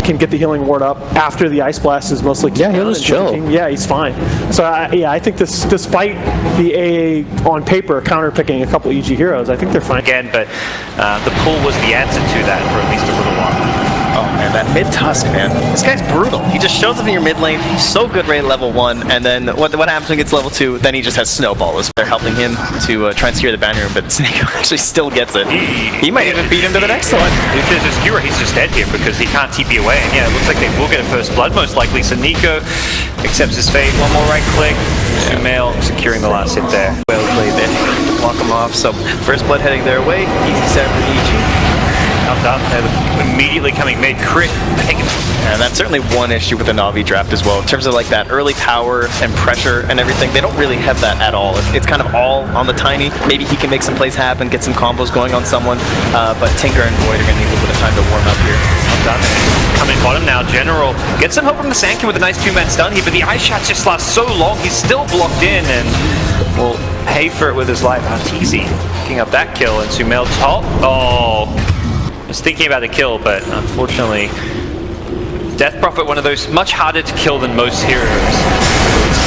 can get the healing ward up after the Ice Blast is mostly yeah, he'll just chill. Yeah, he's fine. So yeah, I think this, despite the AA on paper counterpicking a couple EG heroes, I think they're fine. Again, but the pull was the answer to that for at least a little while. Oh man, that mid-tusk, man. This guy's brutal. He just shows up in your mid lane, so good right at level 1, and then what happens when he gets level 2? Then he just has snowballs. They're helping him to try and secure the banner room, but Snake actually still gets it. He might even beat him to the next one. If there's a skewer, he's just dead here because he can't TP away. And yeah, it looks like they will get a first blood most likely. So Nico accepts his fate. One more right click. Sumail securing the last hit there. Well played there. Block him off. So first blood heading their way. Easy set for EG. Not done. They're immediately coming mid. Crit. And that's certainly one issue with the Navi draft as well. In terms of like that early power and pressure and everything, they don't really have that at all. It's kind of all on the Tiny. Maybe he can make some plays happen, get some combos going on someone, but Tinker and Void are going to need a little bit of time to warm up here. Not done. Coming bottom now. General gets some help from the Sankin with a nice 2-man stun here, but the Ice Shots just last so long. He's still blocked in and will pay for it with his life. Arteezy picking up that kill and Sumail top. Oh. I was thinking about the kill, but unfortunately, Death Prophet, one of those much harder to kill than most heroes.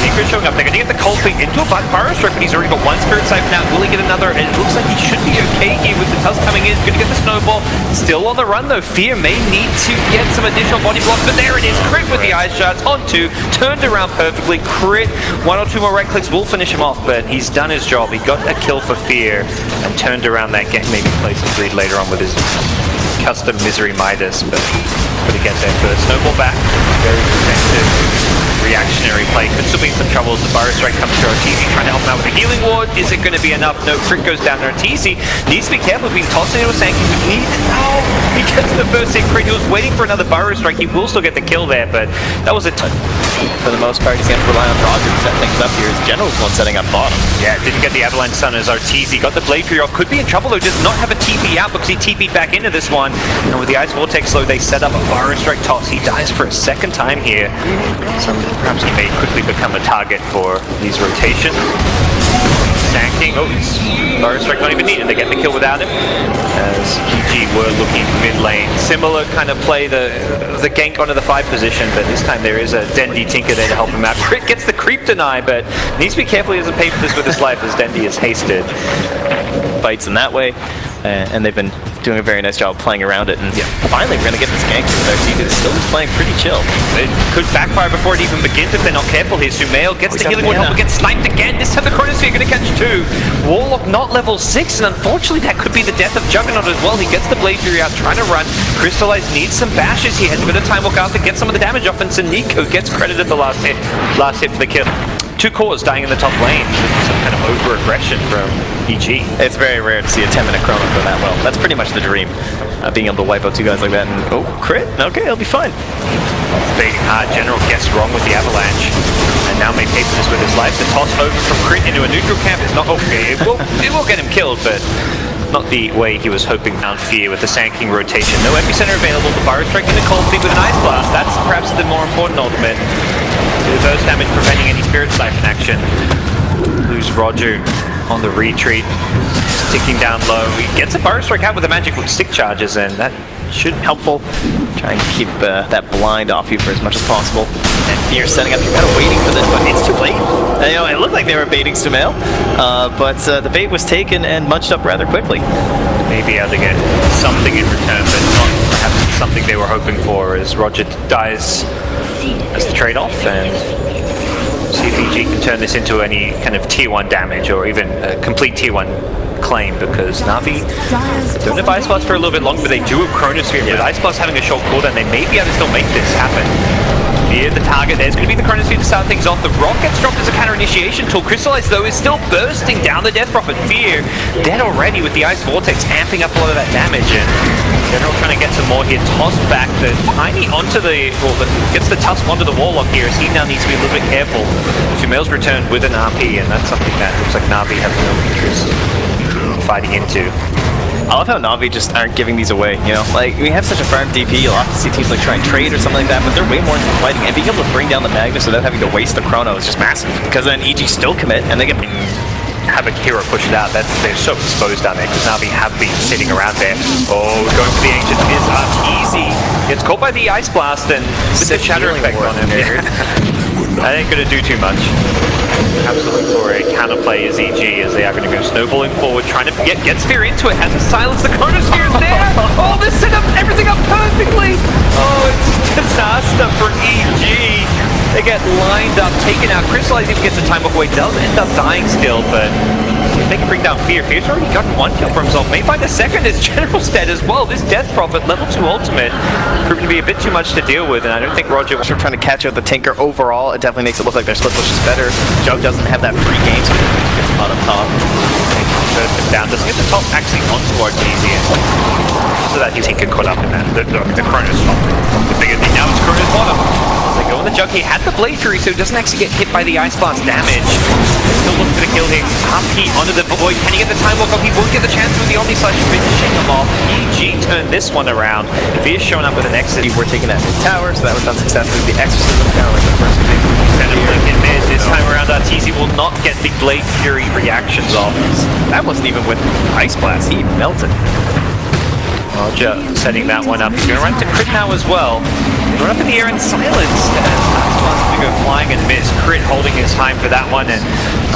Secret showing up. They're going to get the Cold Feet into a Pyro Strike, but he's already got one Spirit Siphon now. Will he get another? And it looks like he should be okay here with the Tusk coming in. Going to get the Snowball. Still on the run though. Fear may need to get some additional body blocks, but there it is. Crit with the Ice Shots on 2. Turned around perfectly. Crit. 1 or 2 more right clicks will finish him off, but he's done his job. He got a kill for Fear and turned around that game. Maybe play some Greed later on with his custom Misery Midas, but got to get there first. Snowball back. Very defensive. Reactionary play. Could still be in some trouble as the Pyro Strike comes to Arteezy, trying to help him out with a healing ward. Is it going to be enough? No, crit goes down to Arteezy. Needs to be careful of being tossed into a Sankin. He gets the first hit crit. He was waiting for another Pyro Strike. He will still get the kill there, but that was a for the most part, he's going to rely on Roger to set things up here. His General's one setting up bottom. Yeah, didn't get the Avalanche Sun as Arteezy. Got the Blade Fury off. Could be in trouble though. Does not have a TP out because he TP'd back into this one. And with the Ice Vortex low, they set up a Pyro Strike toss. He dies for a second time here. So perhaps he may quickly become a target for these rotations. Sanking. Oh, Pyro Strike not even needed to get the kill without him. As EG were looking mid lane. Similar kind of play, the gank onto the 5 position, but this time there is a Dendi Tinker there to help him out. Crit gets the creep deny, but needs to be careful he doesn't pay for this with his life as Dendi is hasted. Bites in that way, and they've been doing a very nice job playing around it, and finally we're going to get this gank through there. Tika is still playing pretty chill. It could backfire before it even begins if they're not careful here. Sumail gets the healing ward help, gets sniped again. This time the Chronosphere going to catch 2. Warlock not level 6, and unfortunately that could be the death of Juggernaut as well. He gets the Blade Fury out, trying to run. Crystallize needs some bashes. He has a bit of time walk out to get some of the damage off, and Nico gets credited the last hit for the kill. 2 cores dying in the top lane. Some kind of over-aggression from EG. It's very rare to see a 10-minute chrono go that well. That's pretty much the dream, being able to wipe out 2 guys like that. And oh, crit. Okay, he'll be fine. Baiting hard. General gets wrong with the Avalanche, and now may pay for this with his life. The toss over from Crit into a neutral camp is not okay. It will get him killed, but not the way he was hoping. Found Fear with the Sanking rotation. No epicenter available. The Pyro Strike in the Cold Feet with an Ice Blast. That's perhaps the more important ultimate. Reverse damage preventing any Spirit Siphon action. Lose Roger on the retreat. Sticking down low. He gets a Pyro Strike out with the magic stick charges, and that should be helpful. Try and keep that blind off you for as much as possible. And Fear setting up. You're kind of waiting for this, but it's too late. You know, it looked like they were baiting Sumail, but the bait was taken and munched up rather quickly. Maybe able to get something in return, but not perhaps something they were hoping for, as Roger dies as the trade-off, and see if EG can turn this into any kind of tier 1 damage or even a complete tier 1 claim, because Navi don't have Ice Blast for a little bit longer, but they do have Chronosphere. With Ice Blast having a short cooldown, they may be able to still make this happen. Fear the target. There's going to be the Chronosphere to start things off. The Rock gets dropped as a counter-initiation tool. Crystallize, though, is still bursting down the Death Prophet. Fear dead already with the Ice Vortex, amping up a lot of that damage, and General trying to get some more here. Tossed back the Tiny onto the, gets the Tusk onto the Warlock here, as he now needs to be a little bit careful. Sumail's returned with an RP, and that's something that looks like Navi have no interest in fighting into. I love how Navi just aren't giving these away, you know? Like, we have such a farm DP, you'll often see teams like try and trade or something like that, but they're way more into fighting, and being able to bring down the Magnus without having to waste the chrono is just massive, because then EG still commit, and they get have a hero push it out. They're so exposed down there because Navi have been sitting around there. Oh, going for the ancient is easy. Gets caught by the ice blast and with the shatter effect on him. That ain't gonna do too much. Absolutely for a counterplay is EG as they are going to go snowballing forward, trying to get Sphere into it. Has to silence the Chronosphere there. Oh, they set up everything up perfectly. Oh, it's a disaster for EG. They get lined up, taken out. Crystallize even gets a time walk away. Does end up dying still, but if they can bring down Fear. Fear's already gotten one kill for himself. May find a second as General's dead as well. This Death Prophet, level 2 ultimate, proving to be a bit too much to deal with, and I don't think Roger was Trying to catch out the Tinker overall. It definitely makes it look like their split push is better. Jug doesn't have that free game, so he gets spot up top. first him down. Doesn't get the top actually onto Artesian. So that Tinker caught up in that. The Chronos top. The bigger thing now is Chronos bottom. They go on the Jug. He had the Blade Fury, so he doesn't actually get hit by the Ice Blast damage. Still looking for the kill here. Up he onto the Void. Can he get the time walk off? He won't get the chance with the Omni Slash finishing him off. EG turned this one around. He is showing up with an exit. We're taking that mid tower, so that was unsuccessful. The Exorcism kind of like the first thing. Center blink in mid. This time around, Arteezy will not get the Blade Fury reactions off. That wasn't even with Ice Blast. He melted. Roger setting that one up. He's going to run to crit now as well. Run up in the air in silence. Ice Blast to go flying and miss. Crit holding his time for that one and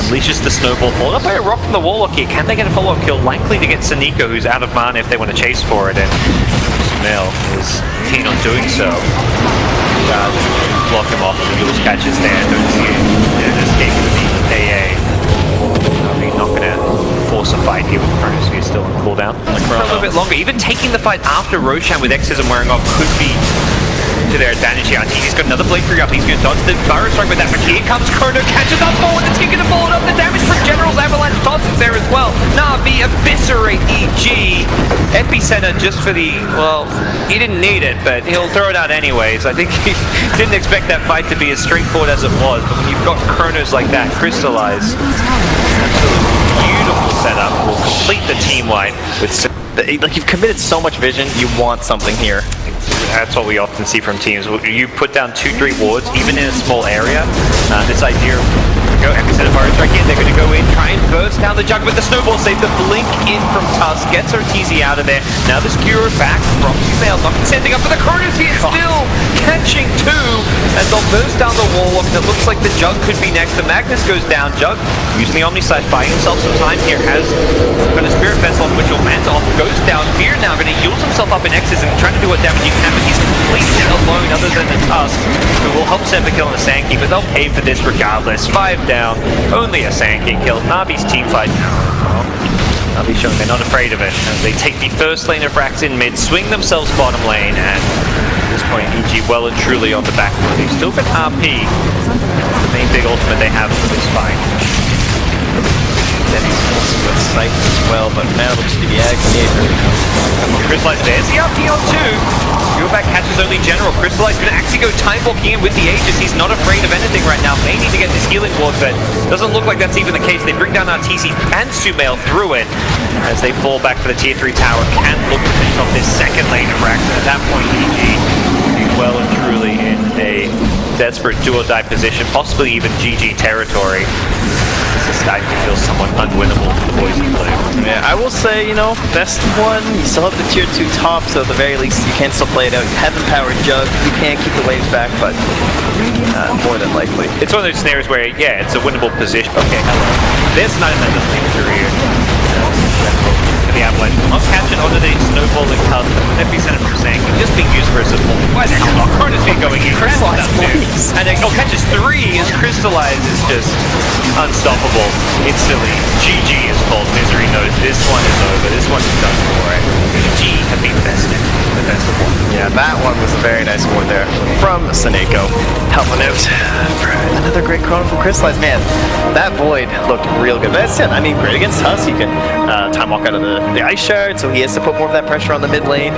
unleashes the snowball. Followed up by a rock from the Warlock here. Can they get a follow-up kill? Likely to get Saniko, who's out of mana if they want to chase for it. And Sumail is keen on doing so. Block him off. Jules catches there. Don't see it. And escape with the AA. Not going to force a fight here with Chronosphere still on cooldown. For a little bit longer. Even taking the fight after Roshan with Exorcism wearing off could be to their advantage here. He's got another Blade Fury up. He's going to dodge the Burrow Strike with that. But here comes Chrono. Catches up forward. The Tinker to follow up. The damage from General's Avalanche tosses there as well. Navi eviscerate EG. Epicenter just for the, well, he didn't need it, but he'll throw it out anyways. I think he didn't expect that fight to be as straightforward as it was. But when you've got Chronos like that, Crystallize, absolutely beautiful setup. Will complete the team wipe with. Like, you've committed so much vision, you want something here. That's what we often see from teams. You put down 2-3 wards, even in a small area. This idea of go Epicenter Fire Strike in, they're going to go in, try and burst down the Jug with the snowball save. The blink in from Tusk gets Arteezy out of there. Now the Skewer back from Sumail, not sending up for the corners here, still catching two, and they'll burst down the Warlock. It looks like the Jug could be next. The Magnus goes down. Jug using the Omni Slash, buying himself some time here, has got a Spirit Fence off, which will mant off, goes down. Fear now going to use himself up in X's and trying to do what damage he can, but he's completely alone other than the Tusk, who will help Semper kill on the Sankey, but they'll pay for this regardless. 5 down, only a Sankey kill. Navi's team fight now. Navi showing they're not afraid of it as they take the first lane of Rax in mid, swing themselves bottom lane, and at this point EG well and truly on the back foot. They've still got RP. That's the main big ultimate they have for this fight. That's also with sight as well, but now it'll just be the Aggregator. Crystallize there's the RP on 2. Go back catches only General. Crystallize going to actually go time walking in with the Aegis. He's not afraid of anything right now. May need to get this healing ward, but doesn't look like that's even the case. They bring down Arteezy and Sumail through it as they fall back for the tier 3 tower. Can't look to finish off this second lane of Rax. At that point, EG is well and truly in a desperate do or die position, possibly even GG territory. This is starting to feel somewhat unwinnable for the boys in blue. Yeah, I will say, you know, best one, you still have the tier 2 top, so at the very least you can still play it out. You have the powered Jug, you can't keep the waves back, but more than likely. It's one of those scenarios where, yeah, it's a winnable position. Okay, hello. There's not that doesn't think through here. The Avalanche will not catch it onto the snowballing Tusk. Epicenter from saying just being used for a support. Why the hell not? Chronosphere going in. Crystallize, please. And then catches 3 as Crystallize is just unstoppable. Instantly. GG is called. Misery knows this one is over. This one is done for it. GG have been bested. The best of one. Yeah, that one was a very nice one there from Saneko. Helping out. Another great chrono from Crystallize. Man, that Void looked real good. That's it. I mean, great against Tusk. You can time walk out of the Ice Shard, so he has to put more of that pressure on the mid lane.